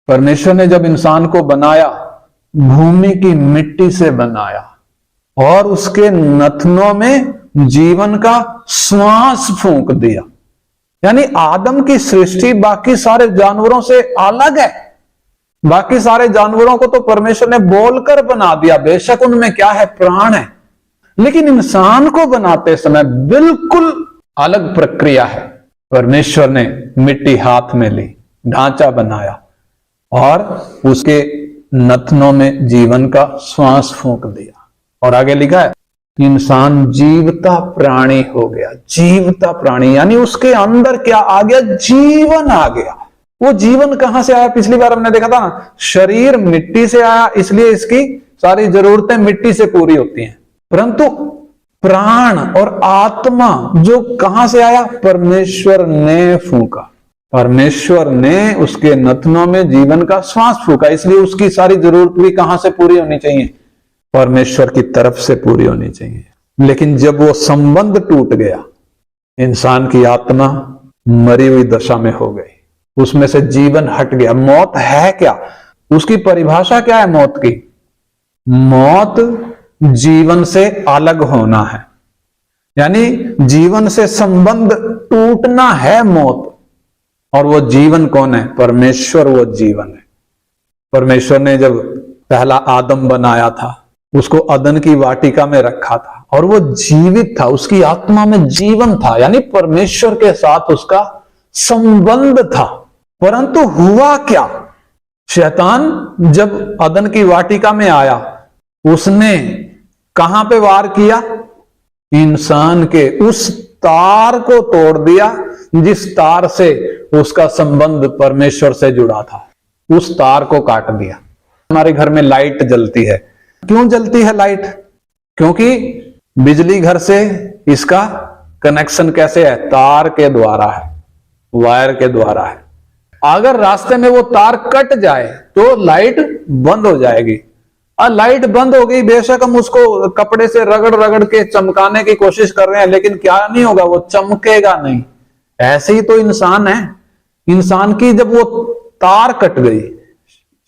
परमेश्वर ने जब इंसान को बनाया, भूमि की मिट्टी से बनाया और उसके नथनों में जीवन का श्वास फूंक दिया। यानी आदम की सृष्टि बाकी सारे जानवरों से अलग है। बाकी सारे जानवरों को तो परमेश्वर ने बोलकर बना दिया, बेशक उनमें क्या है, प्राण है, लेकिन इंसान को बनाते समय बिल्कुल अलग प्रक्रिया है। परमेश्वर ने मिट्टी हाथ में ली, ढांचा बनाया और उसके नथनों में जीवन का श्वास फूंक दिया। और आगे लिखा है, इंसान जीवता प्राणी हो गया। जीवता प्राणी यानी उसके अंदर क्या आ गया, जीवन आ गया। वो जीवन कहां से आया? पिछली बार हमने देखा था ना, शरीर मिट्टी से आया, इसलिए इसकी सारी जरूरतें मिट्टी से पूरी होती हैं। परंतु प्राण और आत्मा जो कहां से आया? परमेश्वर ने फूंका। परमेश्वर ने उसके नथनों में जीवन का श्वास फूंका, इसलिए उसकी सारी जरूरत भी कहां से पूरी होनी चाहिए? परमेश्वर की तरफ से पूरी होनी चाहिए। लेकिन जब वो संबंध टूट गया, इंसान की आत्मा मरी हुई दशा में हो गई, उसमें से जीवन हट गया। मौत है क्या? उसकी परिभाषा क्या है मौत की? मौत जीवन से अलग होना है, यानी जीवन से संबंध टूटना है मौत। और वो जीवन कौन है? परमेश्वर वो जीवन है। परमेश्वर ने जब पहला आदम बनाया था, उसको अदन की वाटिका में रखा था और वो जीवित था, उसकी आत्मा में जीवन था, यानी परमेश्वर के साथ उसका संबंध था। परंतु हुआ क्या? शैतान जब अदन की वाटिका में आया, उसने कहां पे वार किया? इंसान के उस तार को तोड़ दिया जिस तार से उसका संबंध परमेश्वर से जुड़ा था। उस तार को काट दिया। हमारे घर में लाइट जलती है, क्यों जलती है लाइट? क्योंकि बिजली घर से इसका कनेक्शन कैसे है? तार के द्वारा है, वायर के द्वारा है। अगर रास्ते में वो तार कट जाए तो लाइट बंद हो जाएगी। और लाइट बंद हो गई, बेशक हम उसको कपड़े से रगड़ रगड़ के चमकाने की कोशिश कर रहे हैं, लेकिन क्या नहीं होगा? वो चमकेगा नहीं। ऐसे ही तो इंसान है। इंसान की जब वो तार कट गई,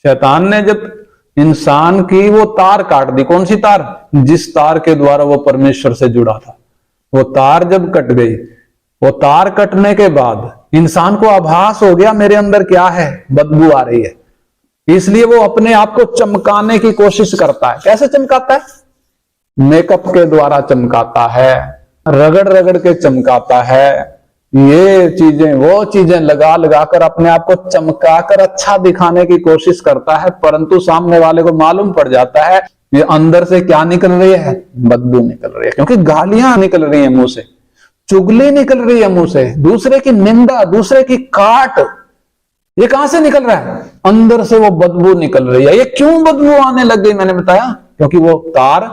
शैतान ने जब इंसान की वो तार काट दी, कौन सी तार? जिस तार के द्वारा वो परमेश्वर से जुड़ा था, वो तार जब कट गई, वो तार कटने के बाद इंसान को आभास हो गया मेरे अंदर क्या है, बदबू आ रही है। इसलिए वो अपने आप को चमकाने की कोशिश करता है। कैसे चमकाता है? मेकअप के द्वारा चमकाता है, रगड़ रगड़ के चमकाता है, ये चीजें वो चीजें लगा लगा कर अपने आप को चमका कर अच्छा दिखाने की कोशिश करता है। परंतु सामने वाले को मालूम पड़ जाता है ये अंदर से क्या निकल रही है? बदबू निकल रही है। क्योंकि गालियां निकल रही है मुंह से, चुगली निकल रही है मुंह से, दूसरे की निंदा, दूसरे की काट, ये कहां से निकल रहा है? अंदर से वो बदबू निकल रही है। ये क्यों बदबू आने लग गई? मैंने बताया, क्योंकि वो तार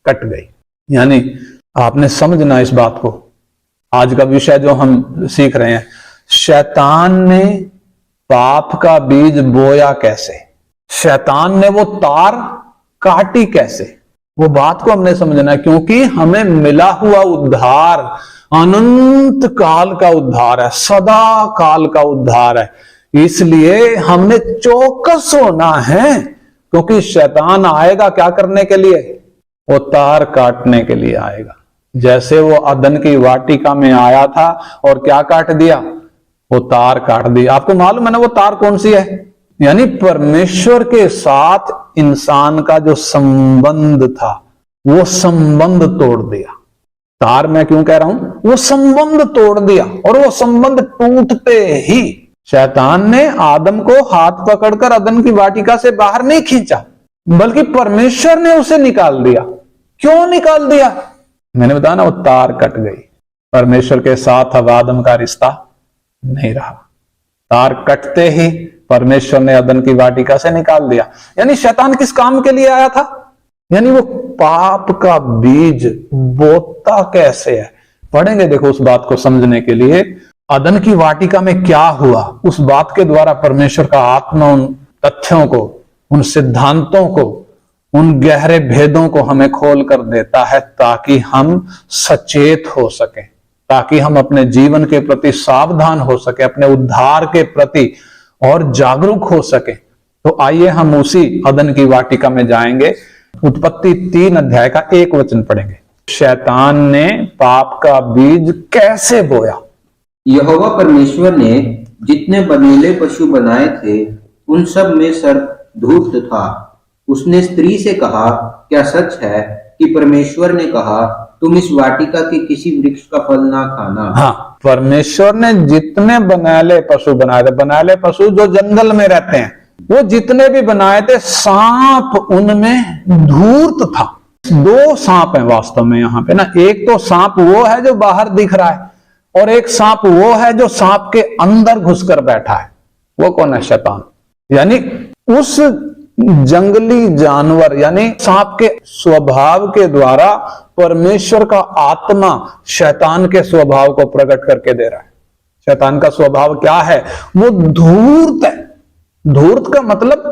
कट गई। यानी आपने समझना इस बात को। आज का विषय जो हम सीख रहे हैं, शैतान ने पाप का बीज बोया कैसे, शैतान ने वो तार काटी कैसे, वो बात को हमने समझना है। क्योंकि हमें मिला हुआ उद्धार अनंत काल का उद्धार है, सदा काल का उद्धार है। इसलिए हमने चौकस होना है, क्योंकि शैतान आएगा क्या करने के लिए? वो तार काटने के लिए आएगा। जैसे वो अदन की वाटिका में आया था और क्या काट दिया? वो तार काट दी। आपको मालूम है ना वो तार कौन सी है? यानी परमेश्वर के साथ इंसान का जो संबंध था, वो संबंध तोड़ दिया। तार मैं क्यों कह रहा हूं? वो संबंध तोड़ दिया। और वो संबंध टूटते ही शैतान ने आदम को हाथ पकड़कर अदन की वाटिका से बाहर नहीं खींचा, बल्कि परमेश्वर ने उसे निकाल दिया। क्यों निकाल दिया? मैंने बताया ना, वो तार कट गई। परमेश्वर के साथ अब आदम का रिश्ता नहीं रहा। तार कटते ही परमेश्वर ने अदन की वाटिका से निकाल दिया। यानी शैतान किस काम के लिए आया था? यानी वो पाप का बीज बोता कैसे है, पढ़ेंगे। देखो उस बात को समझने के लिए अदन की वाटिका में क्या हुआ, उस बात के द्वारा परमेश्वर का आत्मा उन तथ्यों को, उन सिद्धांतों को, उन गहरे भेदों को हमें खोल कर देता है, ताकि हम सचेत हो सके, ताकि हम अपने जीवन के प्रति सावधान हो सके, अपने उद्धार के प्रति और जागरूक हो सके। तो आइए हम उसी अदन की वाटिका में जाएंगे। उत्पत्ति 3 अध्याय का 1 वचन पढ़ेंगे। शैतान ने पाप का बीज कैसे बोया? यहोवा परमेश्वर ने जितने बर्मीले पशु बनाए थे उन सब में सर्प धूर्त था। उसने स्त्री से कहा, क्या सच है कि परमेश्वर ने कहा, तुम इस वाटिका के किसी वृक्ष का फल ना खाना? हाँ, परमेश्वर ने जितने बनैले पशु बनाए थे, बनैले पशु जो जंगल में रहते हैं, वो जितने भी बनाए थे, सांप उनमें धूर्त था। 2 सांप हैं वास्तव में यहाँ पे ना। एक तो सांप वो है जो बाहर दिख रहा है, और एक सांप वो है जो सांप के अंदर घुसकर बैठा है। वो कौन है? शैतान। यानी उस जंगली जानवर यानी सांप के स्वभाव के द्वारा परमेश्वर का आत्मा शैतान के स्वभाव को प्रकट करके दे रहा है। शैतान का स्वभाव क्या है? वो धूर्त है। धूर्त का मतलब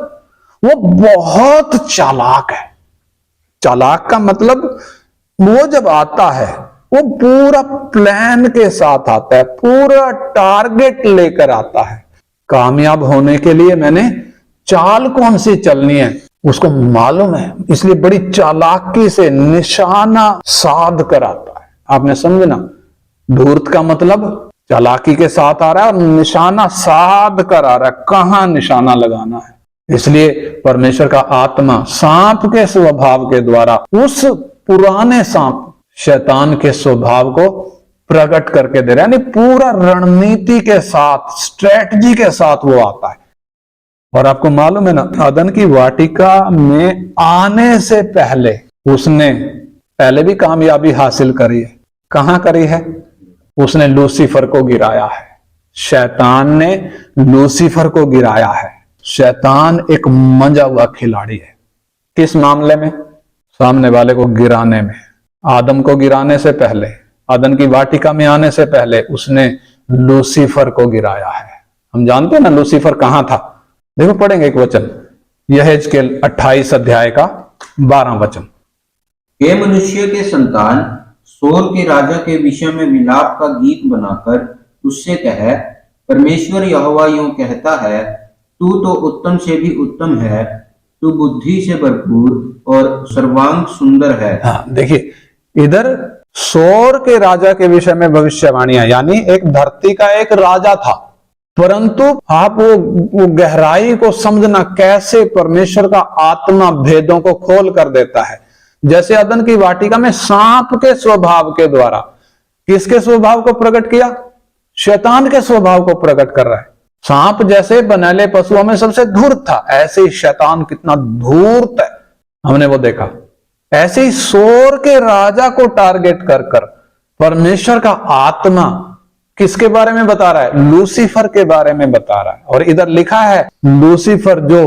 वो बहुत चालाक है। चालाक का मतलब वो जब आता है वो पूरा प्लान के साथ आता है, पूरा टारगेट लेकर आता है। कामयाब होने के लिए मैंने चाल कौन सी चलनी है उसको मालूम है, इसलिए बड़ी चालाकी से निशाना साध कर आता है। आपने समझना, धूर्त का मतलब चालाकी के साथ आ रहा है और निशाना साध कर आ रहा है, कहां निशाना लगाना है। इसलिए परमेश्वर का आत्मा सांप के स्वभाव के द्वारा उस पुराने सांप शैतान के स्वभाव को प्रकट करके दे रहा है। यानी पूरा रणनीति के साथ, स्ट्रेटजी के साथ वो आता है। और आपको मालूम है ना, अदन की वाटिका में आने से पहले उसने पहले भी कामयाबी हासिल करी है। कहां करी है? उसने लूसीफर को गिराया है। शैतान ने लूसीफर को गिराया है। शैतान एक मंजा हुआ खिलाड़ी है। किस मामले में? सामने वाले को गिराने में। आदम को गिराने से पहले, अदन की वाटिका में आने से पहले उसने लूसीफर को गिराया है। हम जानते हैं ना लूसीफर कहां था। देखो पढ़ेंगे एक वचन, यहेजकेल 28 अध्याय का 12 वचन। हे मनुष्य के संतान, सोर के राजा के विषय में विलाप का गीत बनाकर उससे कह, परमेश्वर यहोवा यूं कहता है, तू तो उत्तम से भी उत्तम है, तू बुद्धि से भरपूर और सर्वांग सुंदर है। हाँ, देखिए इधर सोर के राजा के विषय में भविष्यवाणियां, यानी एक धरती का एक राजा था, परंतु आप वो गहराई को समझना कैसे परमेश्वर का आत्मा भेदों को खोल कर देता है। जैसे अदन की वाटिका में सांप के स्वभाव के द्वारा किसके स्वभाव को प्रकट किया? शैतान के स्वभाव को प्रकट कर रहा है। सांप जैसे बनैले पशुओं में सबसे धूर्त था, ऐसे ही शैतान कितना धूर्त है हमने वो देखा। ऐसे ही सोर के राजा को टारगेट कर कर परमेश्वर का आत्मा किसके बारे में बता रहा है? लूसीफर के बारे में बता रहा है। और इधर लिखा है लूसीफर जो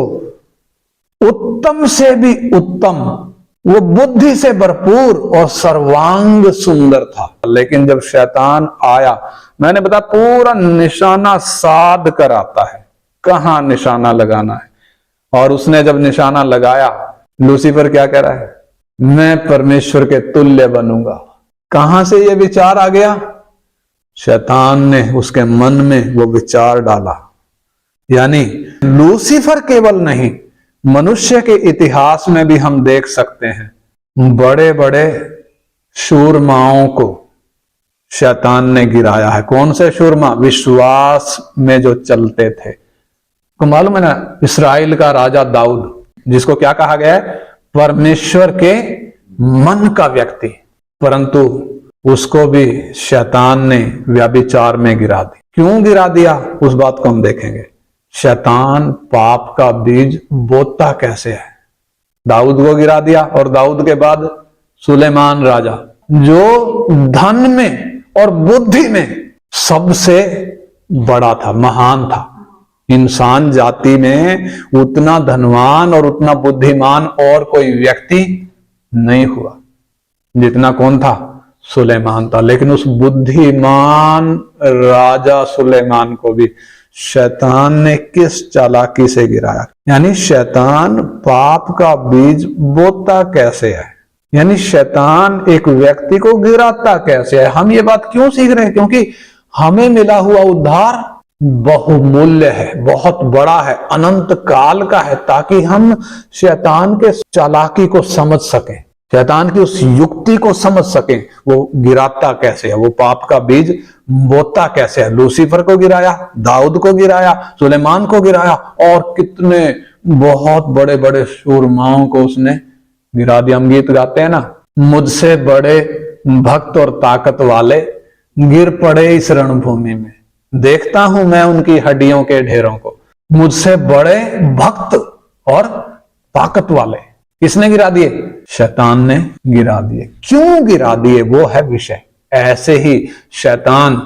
उत्तम से भी उत्तम, वो बुद्धि से भरपूर और सर्वांग सुंदर था। लेकिन जब शैतान आया, मैंने बताया पूरा निशाना साध कर आता है, कहां निशाना लगाना है। और उसने जब निशाना लगाया, लूसीफर क्या कह रहा है? मैं परमेश्वर के तुल्य बनूंगा। कहां से ये विचार आ गया? शैतान ने उसके मन में वो विचार डाला। यानी लूसीफर केवल नहीं, मनुष्य के इतिहास में भी हम देख सकते हैं बड़े बड़े शूरमाओं को शैतान ने गिराया है। कौन से शूरमा? विश्वास में जो चलते थे। तो मालूम है ना, इस्राएल का राजा दाऊद, जिसको क्या कहा गया है? परमेश्वर के मन का व्यक्ति, परंतु उसको भी शैतान ने व्यभिचार में गिरा दी। क्यों गिरा दिया उस बात को हम देखेंगे। शैतान पाप का बीज बोता कैसे है? दाऊद को गिरा दिया, और दाऊद के बाद सुलेमान राजा, जो धन में और बुद्धि में सबसे बड़ा था, महान था। इंसान जाति में उतना धनवान और उतना बुद्धिमान और कोई व्यक्ति नहीं हुआ जितना कौन था? सुलेमान था। लेकिन उस बुद्धिमान राजा सुलेमान को भी शैतान ने किस चालाकी से गिराया। यानी शैतान पाप का बीज बोता कैसे है, यानी शैतान एक व्यक्ति को गिराता कैसे है। हम ये बात क्यों सीख रहे हैं? क्योंकि हमें मिला हुआ उद्धार बहुमूल्य है, बहुत बड़ा है, अनंत काल का है, ताकि हम शैतान के चालाकी को समझ सकें, शैतान की उस युक्ति को समझ सकें। वो गिराता कैसे है, वो पाप का बीज बोता कैसे है। लूसीफर को गिराया, दाऊद को गिराया, सुलेमान को गिराया, और कितने बहुत बड़े बड़े शूरमाओं को उसने गिरा दिया। हम गीत गाते हैं ना, मुझसे बड़े भक्त और ताकत वाले गिर पड़े इस रणभूमि में, देखता हूं मैं उनकी हड्डियों के ढेरों को। मुझसे बड़े भक्त और ताकत वाले किसने गिरा दिए? शैतान ने गिरा दिए। क्यों गिरा दिए वो है विषय। ऐसे ही शैतान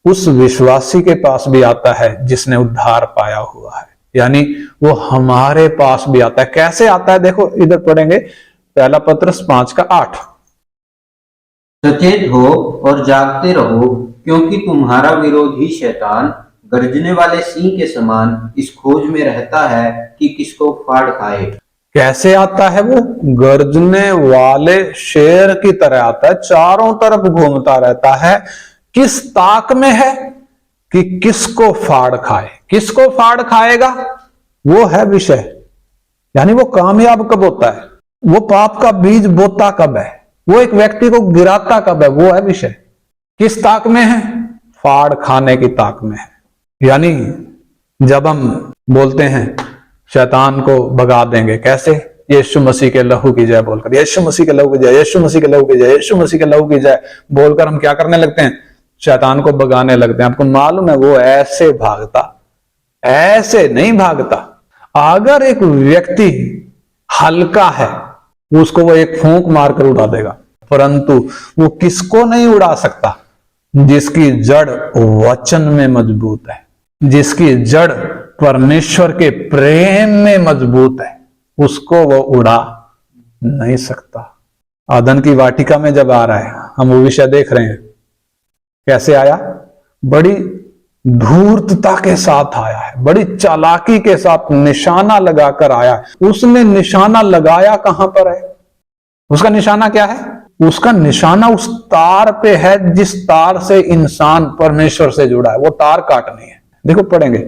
उस विश्वासी के पास भी आता है जिसने उद्धार पाया हुआ है, यानी वो हमारे पास भी आता है। कैसे आता है देखो, इधर पढ़ेंगे पहला पत्रस 5:8। सचेत हो और जागते रहो, क्योंकि तुम्हारा विरोधी शैतान गर्जने वाले सिंह के समान इस खोज में रहता है कि किसको फाड़ खाए। कैसे आता है वो? गर्जने वाले शेर की तरह आता है, चारों तरफ घूमता रहता है। किस ताक में है? कि किसको फाड़ खाए। किसको फाड़ खाएगा वो है विषय, यानी वो कामयाब कब होता है, वो पाप का बीज बोता कब है, वो एक व्यक्ति को गिराता कब है, वो है विषय। किस ताक में है? फाड़ खाने की ताक में है। यानी जब हम बोलते हैं शैतान को भगा देंगे, कैसे? यीशु मसीह के लहू की जय बोलकर, यीशु मसीह के लहू की जय, यीशु मसीह के लहू की जय, यीशु मसीह के लहू की जय बोलकर हम क्या करने लगते हैं? शैतान को भगाने लगते हैं। आपको मालूम है वो ऐसे भागता, ऐसे नहीं भागता। अगर एक व्यक्ति हल्का है उसको वो एक फूंक मारकर उड़ा देगा, परंतु वो किसको नहीं उड़ा सकता? जिसकी जड़ वचन में मजबूत है, जिसकी जड़ परमेश्वर के प्रेम में मजबूत है, उसको वो उड़ा नहीं सकता। आदन की वाटिका में जब आ रहा है, हम वो विषय देख रहे हैं, कैसे आया? बड़ी धूर्तता के साथ आया है, बड़ी चालाकी के साथ निशाना लगाकर आया है। उसने निशाना लगाया कहां पर है? उसका निशाना क्या है? उसका निशाना उस तार पे है जिस तार से इंसान परमेश्वर से जुड़ा है। वो तार काटनी है। देखो पढ़ेंगे,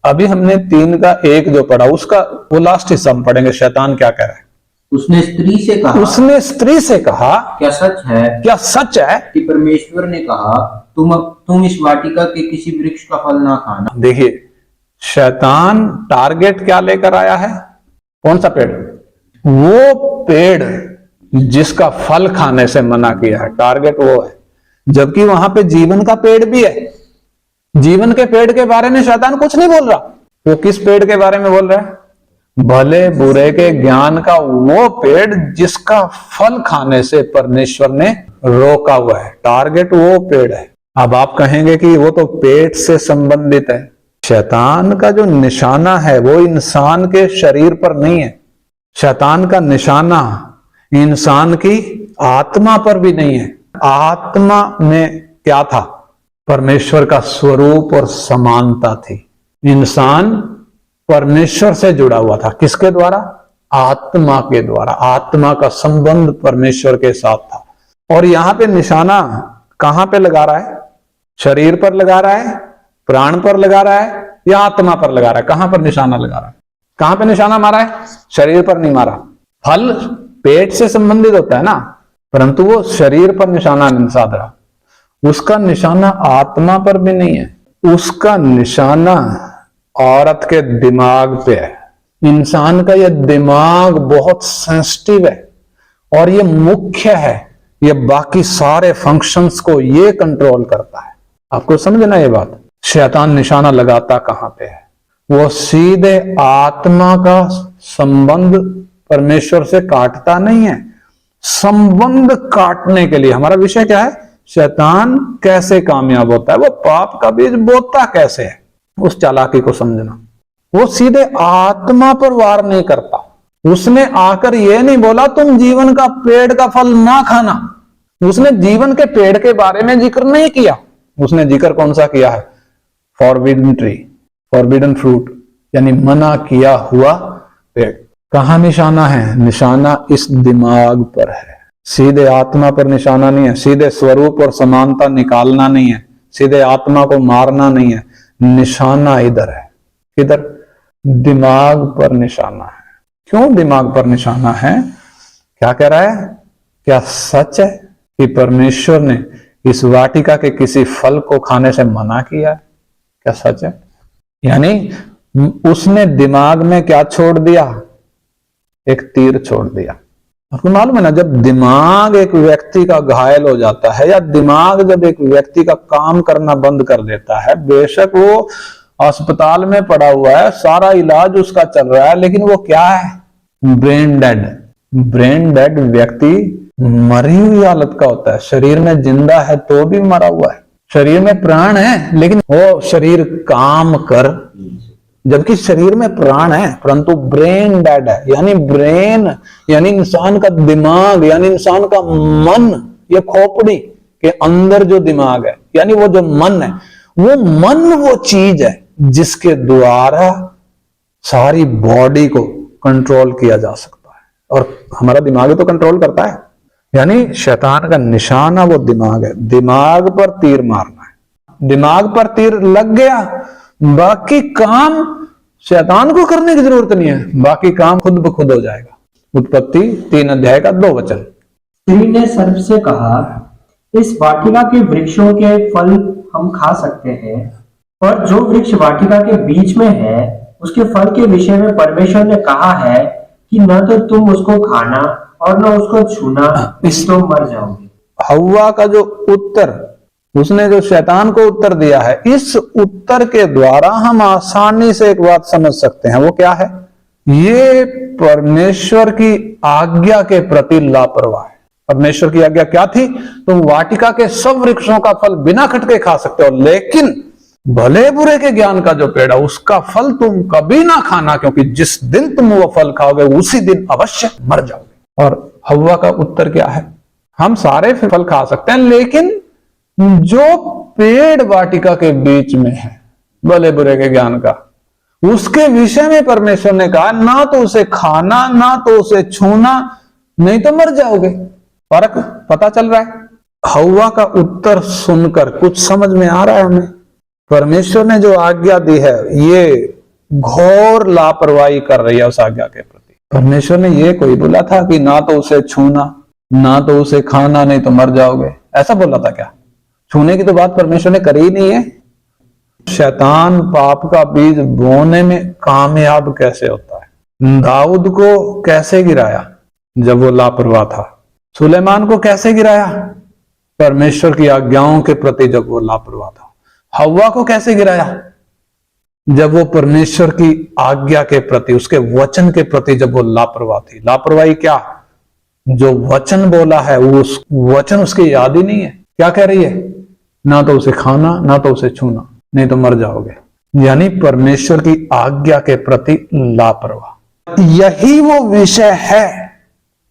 अभी हमने 3:1 जो पढ़ा, उसका वो लास्ट हिस्सा हम पढ़ेंगे। शैतान क्या कह रहा है? उसने स्त्री से कहा, उसने स्त्री से कहा, क्या सच है, क्या सच है कि परमेश्वर ने कहा तुम इस वाटिका के किसी वृक्ष का फल ना खाना। देखिए शैतान टारगेट क्या लेकर आया है? कौन सा पेड़? वो पेड़ जिसका फल खाने से मना किया है, टारगेट वो है। जबकि वहां पे जीवन का पेड़ भी है। जीवन के पेड़ के बारे में शैतान कुछ नहीं बोल रहा। वो किस पेड़ के बारे में बोल रहा है? भले बुरे के ज्ञान का वो पेड़ जिसका फल खाने से परमेश्वर ने रोका हुआ है। टारगेट वो पेड़ है। अब आप कहेंगे कि वो तो पेट से संबंधित है। शैतान का जो निशाना है वो इंसान के शरीर पर नहीं है। शैतान का निशाना इंसान की आत्मा पर भी नहीं है। आत्मा में क्या था? परमेश्वर का स्वरूप और समानता थी। इंसान परमेश्वर से जुड़ा हुआ था। किसके द्वारा? आत्मा के द्वारा। आत्मा का संबंध परमेश्वर के साथ था। और यहां पे निशाना कहां पे लगा रहा है? शरीर पर लगा रहा है, प्राण पर लगा रहा है, या आत्मा पर लगा रहा है? कहां पर निशाना लगा रहा है? कहां पे निशाना मारा है? शरीर पर नहीं मारा। फल पेट से संबंधित होता है ना, परंतु वो शरीर पर निशाना नहीं साध रहा। उसका निशाना आत्मा पर भी नहीं है। उसका निशाना औरत के दिमाग पे है। इंसान का यह दिमाग बहुत सेंसिटिव है और ये मुख्य है। ये बाकी सारे फंक्शंस को ये कंट्रोल करता है। आपको समझना ये बात। शैतान निशाना लगाता कहां पे है? वो सीधे आत्मा का संबंध परमेश्वर से काटता नहीं है। संबंध काटने के लिए हमारा विषय क्या है? शैतान कैसे कामयाब होता है, वो पाप का बीज बोता कैसे है, उस चालाकी को समझना। वो सीधे आत्मा पर वार नहीं करता। उसने आकर ये नहीं बोला तुम जीवन का पेड़ का फल ना खाना। उसने जीवन के पेड़ के बारे में जिक्र नहीं किया। उसने जिक्र कौन सा किया है? फॉरबिडन ट्री, फॉरबिडन फ्रूट, यानी मना किया हुआ पेड़। कहां निशाना है? निशाना इस दिमाग पर है। सीधे आत्मा पर निशाना नहीं है। सीधे स्वरूप और समानता निकालना नहीं है। सीधे आत्मा को मारना नहीं है। निशाना इधर है। किधर? दिमाग पर निशाना है। क्यों दिमाग पर निशाना है? क्या कह रहा है? क्या सच है कि परमेश्वर ने इस वाटिका के किसी फल को खाने से मना किया है? क्या सच है? यानी उसने दिमाग में क्या छोड़ दिया? एक तीर छोड़ दिया। आपको मालूम है ना, जब दिमाग एक व्यक्ति का घायल हो जाता है या दिमाग जब एक व्यक्ति का काम करना बंद कर देता है, बेशक वो अस्पताल में पड़ा हुआ है, सारा इलाज उसका चल रहा है, लेकिन वो क्या है? Brain dead. ब्रेन डेड व्यक्ति मरी हुई हालत का होता है। शरीर में जिंदा है तो भी मरा हुआ है, शरीर में प्राण है लेकिन वो शरीर काम कर, जबकि शरीर में प्राण है परंतु ब्रेन डेड है। यानी ब्रेन यानी इंसान का दिमाग, यानी इंसान का मन, ये खोपड़ी के अंदर जो दिमाग है, यानी वो जो मन है, वो मन वो चीज है जिसके द्वारा सारी बॉडी को कंट्रोल किया जा सकता है, और हमारा दिमाग ही तो कंट्रोल करता है। यानी शैतान का निशाना वो दिमाग है। दिमाग पर तीर मारना है। दिमाग पर तीर लग गया, बाकी काम शैतान को करने की जरूरत नहीं है, बाकी काम खुद ब खुद हो जाएगा। उत्पत्ति 3 अध्याय का 2 वचन। स्त्री ने सर्प से कहा, इस वाटिका के वृक्षों के फल हम खा सकते हैं, पर जो वृक्ष वाटिका के बीच में है उसके फल के विषय में परमेश्वर ने कहा है कि न तो तुम उसको खाना और न उसको छूना, इस तो मर जाओगे। हव्वा का जो उत्तर, उसने जो शैतान को उत्तर दिया है, इस उत्तर के द्वारा हम आसानी से एक बात समझ सकते हैं। वो क्या है? ये परमेश्वर की आज्ञा के प्रति लापरवाह है। परमेश्वर की आज्ञा क्या थी? तुम वाटिका के सब वृक्षों का फल बिना खटके खा सकते हो, लेकिन भले बुरे के ज्ञान का जो पेड़ है उसका फल तुम कभी ना खाना, क्योंकि जिस दिन तुम वो फल खाओगे उसी दिन अवश्य मर जाओगे। और हव्वा का उत्तर क्या है? हम सारे फल खा सकते हैं, लेकिन जो पेड़ वाटिका के बीच में है भले बुरे के ज्ञान का, उसके विषय में परमेश्वर ने कहा ना तो उसे खाना ना तो उसे छूना, नहीं तो मर जाओगे। फर्क पता चल रहा है? हव्वा का उत्तर सुनकर कुछ समझ में आ रहा है हमें? परमेश्वर ने जो आज्ञा दी है ये घोर लापरवाही कर रही है उस आज्ञा के प्रति। परमेश्वर ने ये कोई बोला था कि ना तो उसे छूना ना तो उसे खाना, नहीं तो मर जाओगे? ऐसा बोला था क्या? छूने की तो बात परमेश्वर ने करी ही नहीं है। शैतान पाप का बीज बोने में कामयाब कैसे होता है? दाऊद को कैसे गिराया जब वो लापरवाह था? सुलेमान को कैसे गिराया? परमेश्वर की आज्ञाओं के प्रति जब वो लापरवाह था। हव्वा को कैसे गिराया? जब वो परमेश्वर की आज्ञा के प्रति, उसके वचन के प्रति जब वो लापरवाह थी। लापरवाही क्या? जो वचन बोला है वो वचन उसकी याद ही नहीं है। क्या कह रही है? ना तो उसे खाना ना तो उसे छूना, नहीं तो मर जाओगे। यानी परमेश्वर की आज्ञा के प्रति लापरवाह। यही वो विषय है,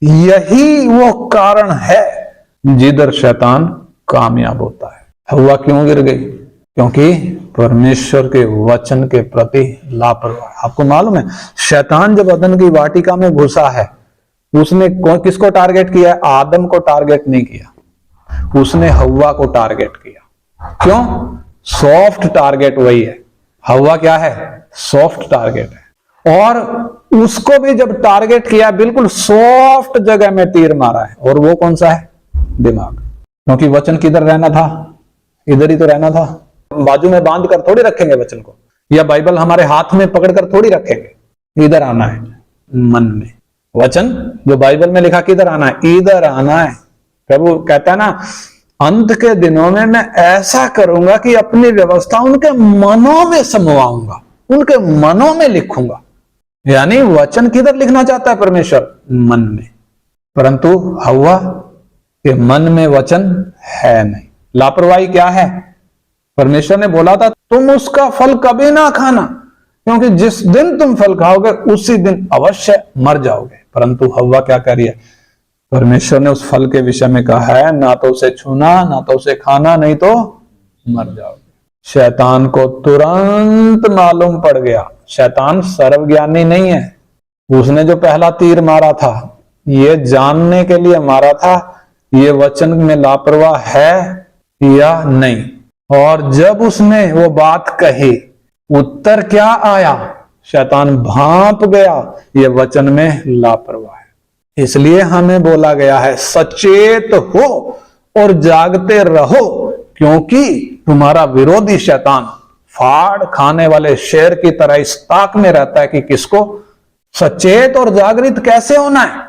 यही वो कारण है जिधर शैतान कामयाब होता है। हव्वा क्यों गिर गई? क्योंकि परमेश्वर के वचन के प्रति लापरवाह। आपको मालूम है शैतान जब अदन की वाटिका में घुसा है, उसने किसको टारगेट किया है? आदम को टारगेट नहीं किया, उसने हव्वा को टारगेट किया। क्यों? सॉफ्ट टारगेट वही है। हव्वा क्या है? सॉफ्ट टारगेट है। और उसको भी जब टारगेट किया, बिल्कुल सॉफ्ट जगह में तीर मारा है। और वो कौन सा है? दिमाग। क्योंकि वचन किधर रहना था? इधर ही तो रहना था। बाजू में बांध कर थोड़ी रखेंगे वचन को, या बाइबल हमारे हाथ में पकड़कर थोड़ी रखेंगे। इधर आना है, मन में। वचन जो बाइबल में लिखा किधर आना है? इधर आना है। प्रभु कहता है ना, अंत के दिनों में मैं ऐसा करूंगा कि अपनी व्यवस्था उनके मनों में समवाऊंगा, उनके मनों में लिखूंगा। यानी वचन किधर लिखना चाहता है परमेश्वर? मन में। परंतु हव्वा के मन में वचन है नहीं। लापरवाही क्या है? परमेश्वर ने बोला था तुम उसका फल कभी ना खाना, क्योंकि जिस दिन तुम फल खाओगे उसी दिन अवश्य मर जाओगे। परंतु हव्वा क्या कर रही है? परमेश्वर ने उस फल के विषय में कहा है ना तो उसे छूना ना तो उसे खाना, नहीं तो मर जाओगे। शैतान को तुरंत मालूम पड़ गया। शैतान सर्वज्ञानी नहीं है। उसने जो पहला तीर मारा था ये जानने के लिए मारा था ये वचन में लापरवाह है या नहीं। और जब उसने वो बात कही, उत्तर क्या आया? शैतान भांप गया। ये वचन में लापरवाह है। इसलिए हमें बोला गया है सचेत हो और जागते रहो, क्योंकि तुम्हारा विरोधी शैतान फाड़ खाने वाले शेर की तरह इस ताक में रहता है कि किसको। सचेत और जागृत कैसे होना है?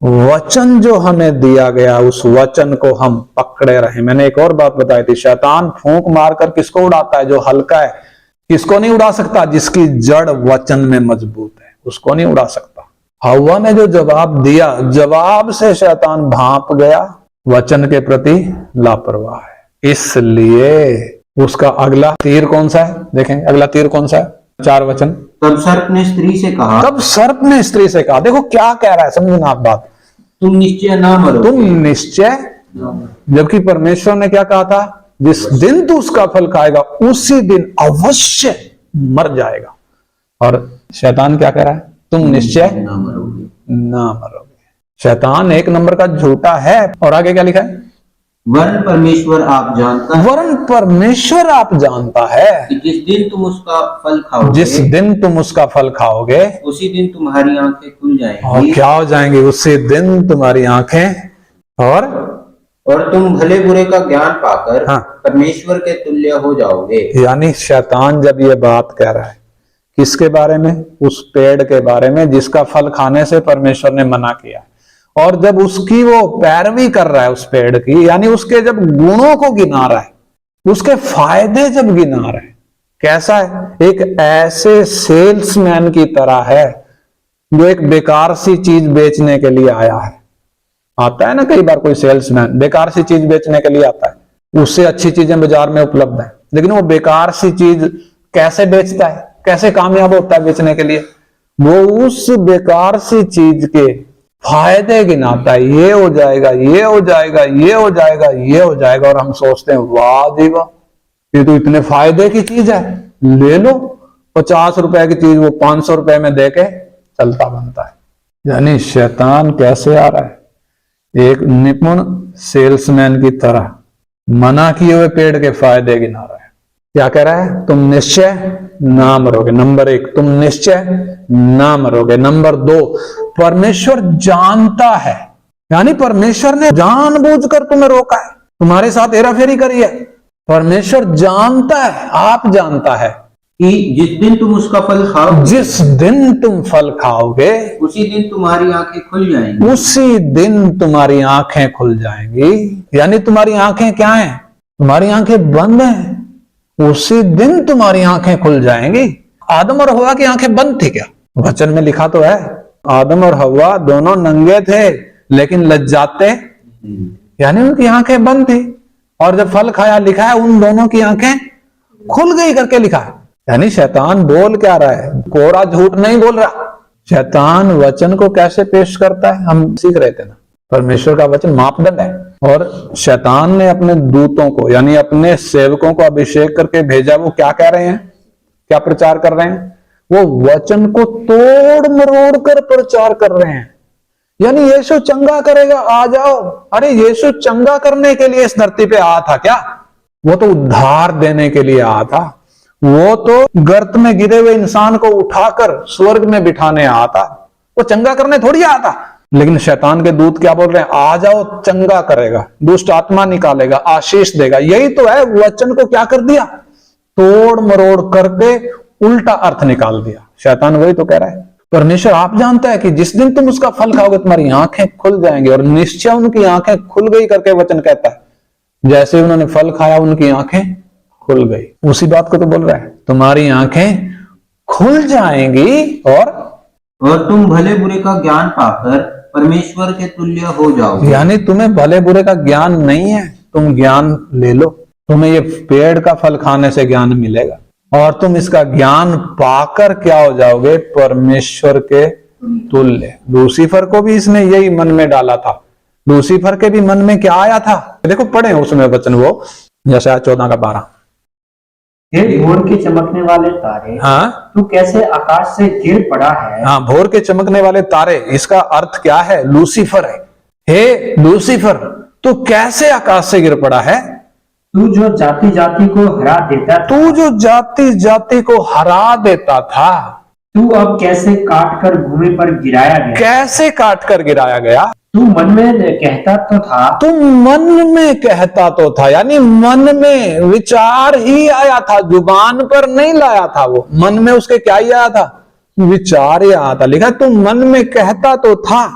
वचन जो हमें दिया गया उस वचन को हम पकड़े रहे। मैंने एक और बात बताई थी, शैतान फूंक मारकर किसको उड़ाता है? जो हल्का है। किसको नहीं उड़ा सकता? जिसकी जड़ वचन में मजबूत है, उसको नहीं उड़ा सकता। हव्वा ने जो जवाब दिया, जवाब से शैतान भांप गया, वचन के प्रति लापरवाह है। इसलिए उसका अगला तीर कौन सा है? देखेंगे अगला तीर कौन सा है? 4 वचन। तब सर्प ने स्त्री से कहा, तब सर्प ने स्त्री से कहा। देखो क्या कह रहा है, समझना आप बात। तुम निश्चय ना मरोगे। तुम निश्चय, जबकि परमेश्वर ने क्या कहा था? जिस दिन तू उसका फल खाएगा उसी दिन अवश्य मर जाएगा। और शैतान क्या कह रहा है? तुम निश्चय ना मरोगे। ना मरोगे। शैतान एक नंबर का झूठा है। और आगे क्या लिखा है? वरन परमेश्वर आप जानता है, वरन परमेश्वर आप जानता है कि जिस दिन तुम उसका फल खाओगे, जिस दिन तुम उसका फल खाओगे उसी दिन तुम्हारी आंखें खुल और जाएंगी क्या हो जाएंगे? उसी दिन तुम्हारी आंखें और तुम भले बुरे का ज्ञान पाकर हाँ। परमेश्वर के तुल्य हो जाओगे। यानी शैतान जब ये बात कह रहा है, किसके बारे में? उस पेड़ के बारे में जिसका फल खाने से परमेश्वर ने मना किया। और जब उसकी वो पैरवी कर रहा है उस पेड़ की, यानी उसके जब गुणों को गिना रहा है, उसके फायदे जब गिना रहा है, कैसा है? एक ऐसे सेल्समैन की तरह है जो एक बेकार सी चीज बेचने के लिए आया है। आता है ना कई बार कोई सेल्समैन बेकार सी चीज बेचने के लिए आता है। उससे अच्छी चीजें बाजार में उपलब्ध है, लेकिन वो बेकार सी चीज कैसे बेचता है, कैसे कामयाब होता है बेचने के लिए? वो उस बेकार सी चीज के फायदे गिनाता है। ये हो जाएगा, ये हो जाएगा, ये हो जाएगा, ये हो जाएगा। और हम सोचते हैं वाह जी वाह, ये तो इतने फायदे की चीज है, ले लो। 50 रुपए की चीज वो 500 रुपए में देके चलता बनता है। यानी शैतान कैसे आ रहा है? एक निपुण सेल्समैन की तरह मना किए हुए पेड़ के फायदे गिना रहा है। क्या कह रहा है? तुम निश्चय ना मरोगे। नंबर 1, तुम निश्चय ना मरोगे। नंबर 2, परमेश्वर जानता है। यानी परमेश्वर ने जानबूझकर तुम्हें रोका है, तुम्हारे साथ हेराफेरी करी है। परमेश्वर जानता है, आप जानता है कि जिस दिन तुम उसका फल खाओगे, जिस दिन तुम फल खाओगे उसी दिन तुम्हारी आंखें खुल जाएंगी। उसी दिन तुम्हारी आंखें खुल जाएंगी। यानी तुम्हारी आंखें क्या हैं? तुम्हारी आंखें बंद हैं। उसी दिन तुम्हारी आंखें खुल जाएंगी। आदम और हव्वा की आंखें बंद थी क्या? वचन में लिखा तो है, आदम और हव्वा दोनों नंगे थे लेकिन लज्जाते, यानी उनकी आंखें बंद थी। और जब फल खाया, लिखा है उन दोनों की आंखें खुल गई करके लिखा है। यानी शैतान बोल क्या रहा है? कोरा झूठ नहीं बोल रहा। शैतान वचन को कैसे पेश करता है हम सीख रहे थे ना। परमेश्वर का वचन मापदंड है। और शैतान ने अपने दूतों को यानी अपने सेवकों को अभिषेक करके भेजा। वो क्या कह रहे हैं? क्या प्रचार कर रहे हैं? वो वचन को तोड़ मरोड़ कर प्रचार कर रहे हैं। यानी यीशु चंगा करेगा, आ जाओ। अरे यीशु चंगा करने के लिए इस धरती पे आया था क्या? वो तो उद्धार देने के लिए आया था। वो तो गर्त में गिरे हुए इंसान को उठाकर स्वर्ग में बिठाने आया था। वो चंगा करने थोड़ी आया था। लेकिन शैतान के दूत क्या बोल रहे हैं? आ जाओ, चंगा करेगा, दुष्ट आत्मा निकालेगा, आशीष देगा। यही तो है। वचन को क्या कर दिया? तोड़ मरोड़ करके उल्टा अर्थ निकाल दिया। शैतान वही तो कह रहा है। परमेश्वर आप जानता है कि जिस दिन तुम उसका फल खाओगे तुम्हारी आंखें खुल जाएंगी। और निश्चय उनकी आंखें खुल गई करके वचन कहता है। जैसे उन्होंने फल खाया उनकी आंखें खुल गई। उसी बात को तो बोल रहा है, तुम्हारी आंखें खुल जाएंगी और तुम भले बुरे का ज्ञान पाकर परमेश्वर के तुल्य हो जाओगे। यानी तुम्हें भले बुरे का ज्ञान नहीं है, तुम ज्ञान ले लो। तुम्हें ये पेड़ का फल खाने से ज्ञान मिलेगा और तुम इसका ज्ञान पाकर क्या हो जाओगे? परमेश्वर के तुल्य। लूसीफर को भी इसने यही मन में डाला था। लूसीफर के भी मन में क्या आया था? देखो पढ़े उसमें वचन, वो जैसे 14 का 12। हे भोर के चमकने वाले तारे, हाँ, तू कैसे आकाश से गिर पड़ा है। हाँ, भोर के चमकने वाले तारे, इसका अर्थ क्या है? लूसीफर है। हे लूसीफर, तू कैसे आकाश से गिर पड़ा है? तू जो जाति जाति को हरा देता था, तू जो जाति जाति को हरा देता था, तू अब कैसे काट कर भूमि पर गिराया गया। कैसे काट कर गिराया गया। तू मन में कहता तो था, तू मन में कहता तो था, यानी मन में विचार ही आया था, जुबान पर नहीं लाया था। वो मन में उसके क्या ही आया था, विचार ही आया था। लिखा तू मन में कहता तो था,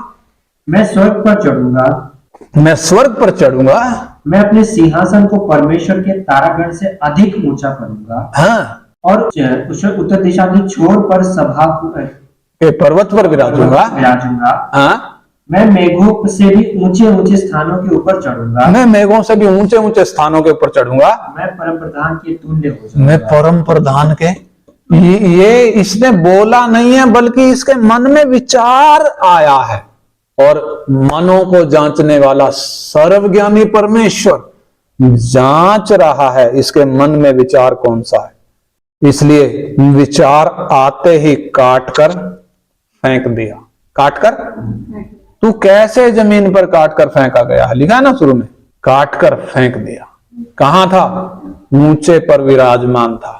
मैं स्वर्ग पर चढ़ूंगा, मैं स्वर्ग पर चढ़ूंगा, मैं अपने सिंहासन को परमेश्वर के तारागण से अधिक ऊंचा करूंगा, हाँ, और उसे उत्तर दिशा की छोर पर सभा के पर्वत पर विराजूंगा, हाँ, मैं मेघों से भी ऊंचे ऊंचे स्थानों के ऊपर चढ़ूंगा, मैं मेघों से भी ऊंचे ऊंचे स्थानों के ऊपर चढ़ूंगा, मैं परम प्रधान के तुल्य हो जाऊंगा। मैं परम प्रधान के। ये इसने बोला नहीं है, बल्कि इसके मन में विचार आया है। और मनों को जांचने वाला सर्वज्ञानी परमेश्वर जांच रहा है इसके मन में विचार कौन सा है। इसलिए विचार आते ही काट कर फेंक दिया। काट कर, तू कैसे जमीन पर काट कर फेंका गया है, लिखा है ना शुरू में, काट कर फेंक दिया। कहां था, ऊंचे पर विराजमान था।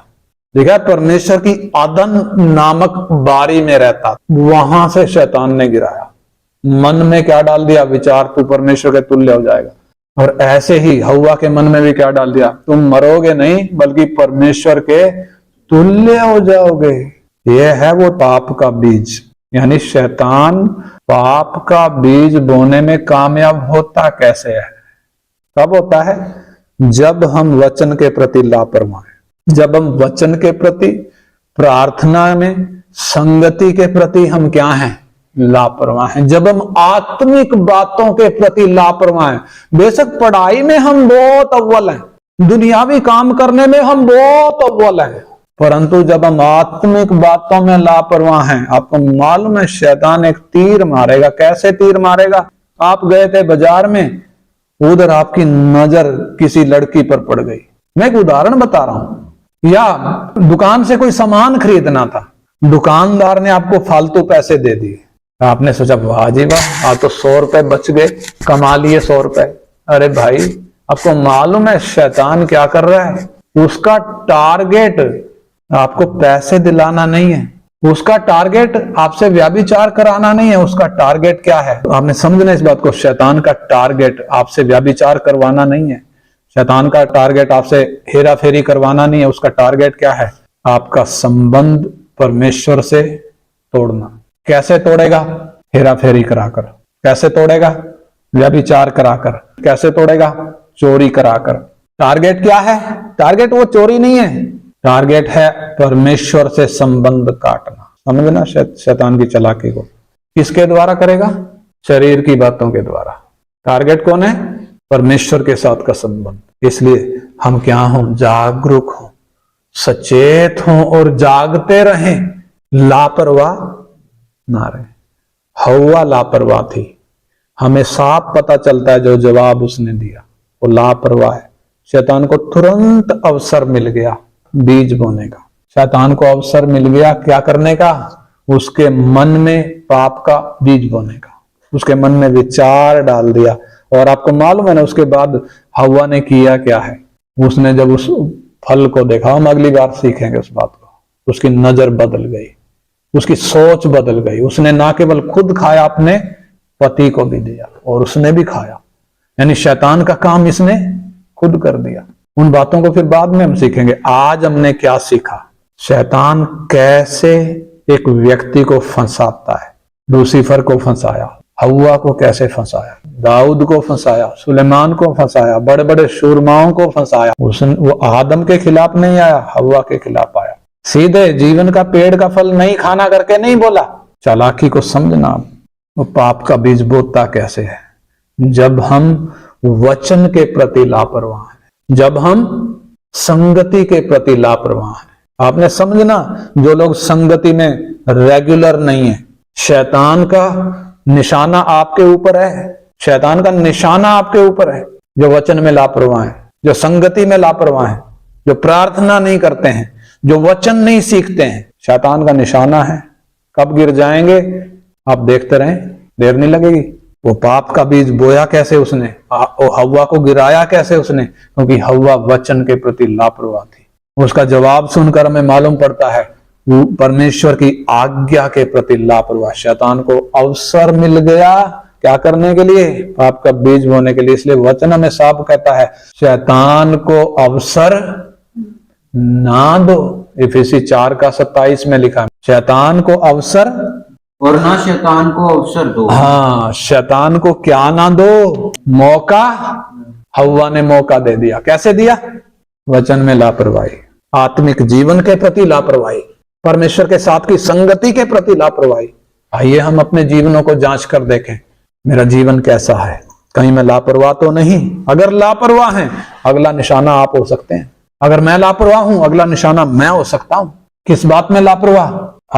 देखा, परमेश्वर की अदन नामक बारी में रहता, वहां से शैतान ने गिराया। मन में क्या डाल दिया, विचार तू परमेश्वर के तुल्य हो जाएगा। और ऐसे ही हव्वा के मन में भी क्या डाल दिया, तुम मरोगे नहीं बल्कि परमेश्वर के तुल्य हो जाओगे। यह है वो पाप का बीज। यानी शैतान पाप का बीज बोने में कामयाब होता कैसे है, कब होता है, जब हम वचन के प्रति लापरवाह हैं, जब हम वचन के प्रति, प्रार्थना में, संगति के प्रति हम क्या हैं, लापरवाह हैं। जब हम आत्मिक बातों के प्रति लापरवाह हैं। बेशक पढ़ाई में हम बहुत अव्वल हैं, दुनियावी काम करने में हम बहुत अव्वल हैं, परंतु जब हम आत्मिक बातों में लापरवाह हैं, आपको मालूम है शैतान एक तीर मारेगा। कैसे तीर मारेगा, आप गए थे बाजार में, उधर आपकी नजर किसी लड़की पर पड़ गई। मैं एक उदाहरण बता रहा हूं। या दुकान से कोई सामान खरीदना था, दुकानदार ने आपको फालतू पैसे दे दिए, आपने सोचा वाह जी वाह, आज तो 100 रुपए बच गए, कमा लिए 100 रुपए। अरे भाई, आपको मालूम है शैतान क्या कर रहा है, उसका टारगेट आपको पैसे दिलाना नहीं है, उसका टारगेट आपसे व्यभिचार कराना नहीं है। उसका टारगेट क्या है, तो आपने समझना इस बात को, शैतान का टारगेट आपसे व्यभिचार करवाना नहीं है, शैतान का टारगेट आपसे हेरा फेरी करवाना नहीं है। उसका टारगेट क्या है, आपका संबंध परमेश्वर से तोड़ना। कैसे तोड़ेगा, हेरा फेरी कराकर। कैसे तोड़ेगा, व्यभिचार कराकर। कैसे तोड़ेगा, चोरी कराकर। टारगेट क्या है, टारगेट वो चोरी नहीं है, टारगेट है परमेश्वर से संबंध काटना। समझना शैतान की चालाकी को। किसके द्वारा करेगा, शरीर की बातों के द्वारा। टारगेट कौन है, परमेश्वर के साथ का संबंध। इसलिए हम क्या हों, जागरूक हों, सचेत हों और जागते रहें, लापरवाह ना रहे। हव्वा लापरवाह थी, हमें साफ पता चलता है जो जवाब उसने दिया वो लापरवाह है। शैतान को तुरंत अवसर मिल गया बीज बोने का। शैतान को अवसर मिल गया क्या करने का, उसके मन में पाप का बीज बोने का। उसके मन में विचार डाल दिया। और आपको मालूम है ना, उसके बाद हव्वा ने किया क्या है, उसने जब उस फल को देखा, हम अगली बार सीखेंगे उस बात को, उसकी नजर बदल गई, उसकी सोच बदल गई। उसने ना केवल खुद खाया, अपने पति को भी दिया और उसने भी खाया। यानी शैतान का काम इसने खुद कर दिया। उन बातों को फिर बाद में हम सीखेंगे। आज हमने क्या सीखा, शैतान कैसे एक व्यक्ति को फंसाता है। लूसीफर को फंसाया, हव्वा को कैसे फंसाया, दाऊद को फंसाया, सुलेमान को फंसाया, बड़े बड़े शूरमाओं को फंसाया। वो आदम के खिलाफ नहीं आया, हव्वा के खिलाफ आया। सीधे जीवन का पेड़ का फल नहीं खाना करके नहीं बोला। चालाकी को समझना, वो पाप का बीज बोता कैसे है, जब हम वचन के प्रति लापरवाह हैं, जब हम संगति के प्रति लापरवाह हैं। आपने समझना, जो लोग संगति में रेगुलर नहीं है, शैतान का निशाना आपके ऊपर है। शैतान का निशाना आपके ऊपर है। जो वचन में लापरवाह है, जो संगति में लापरवाह है, जो प्रार्थना नहीं करते हैं, जो वचन नहीं सीखते हैं, शैतान का निशाना है। कब गिर जाएंगे आप देखते रहें, देर नहीं लगेगी। वो पाप का बीज बोया कैसे उसने, हव्वा को गिराया कैसे उसने, क्योंकि हव्वा वचन के प्रति लापरवाह थी। उसका जवाब सुनकर हमें मालूम पड़ता है वो परमेश्वर की आज्ञा के प्रति लापरवाह। शैतान को अवसर मिल गया क्या करने के लिए, पाप का बीज बोने के लिए। इसलिए वचन हमें साफ कहता है शैतान को अवसर ना दो। इफिसी 4:27 में लिखा है शैतान को अवसर, और ना शैतान को अवसर दो। हाँ, शैतान को क्या ना दो, मौका। हव्वा ने मौका दे दिया, कैसे दिया, वचन में लापरवाही, आत्मिक जीवन के प्रति लापरवाही, परमेश्वर के साथ की संगति के प्रति लापरवाही। आइए हम अपने जीवनों को जांच कर देखें, मेरा जीवन कैसा है, कहीं मैं लापरवाह तो नहीं। अगर लापरवाह हैं, अगला निशाना आप हो सकते हैं। अगर मैं लापरवाह हूं, अगला निशाना मैं हो सकता हूं। किस बात में लापरवाह,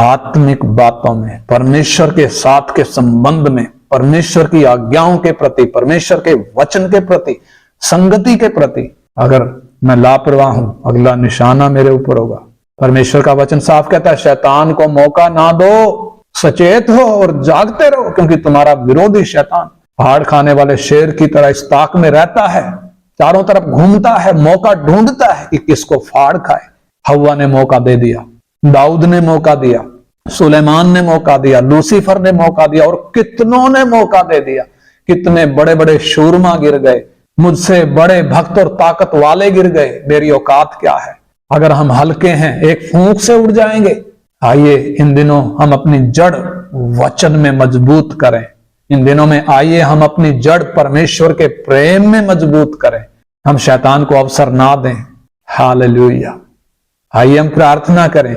आत्मिक बातों में, परमेश्वर के साथ के संबंध में, परमेश्वर की आज्ञाओं के प्रति, परमेश्वर के वचन के प्रति, संगति के प्रति अगर मैं लापरवाह हूं, अगला निशाना मेरे ऊपर होगा। परमेश्वर का वचन साफ कहता है शैतान को मौका ना दो, सचेत हो और जागते रहो, क्योंकि तुम्हारा विरोधी शैतान फाड़ खाने वाले शेर की तरह इस ताक में रहता है, चारों तरफ घूमता है, मौका ढूंढता है कि किसको फाड़ खाए। हव्वा ने मौका दे दिया, दाऊद ने मौका दिया, सुलेमान ने मौका दिया, लूसीफर ने मौका दिया, और कितनों ने मौका दे दिया। कितने बड़े बड़े शूरमा गिर गए, मुझसे बड़े भक्त और ताकत वाले गिर गए, मेरी औकात क्या है। अगर हम हल्के हैं, एक फूंक से उड़ जाएंगे। आइए इन दिनों हम अपनी जड़ वचन में मजबूत करें। इन दिनों में आइए हम अपनी जड़ परमेश्वर के प्रेम में मजबूत करें। हम शैतान को अवसर ना दें। हालेलुया। आइए हम प्रार्थना करें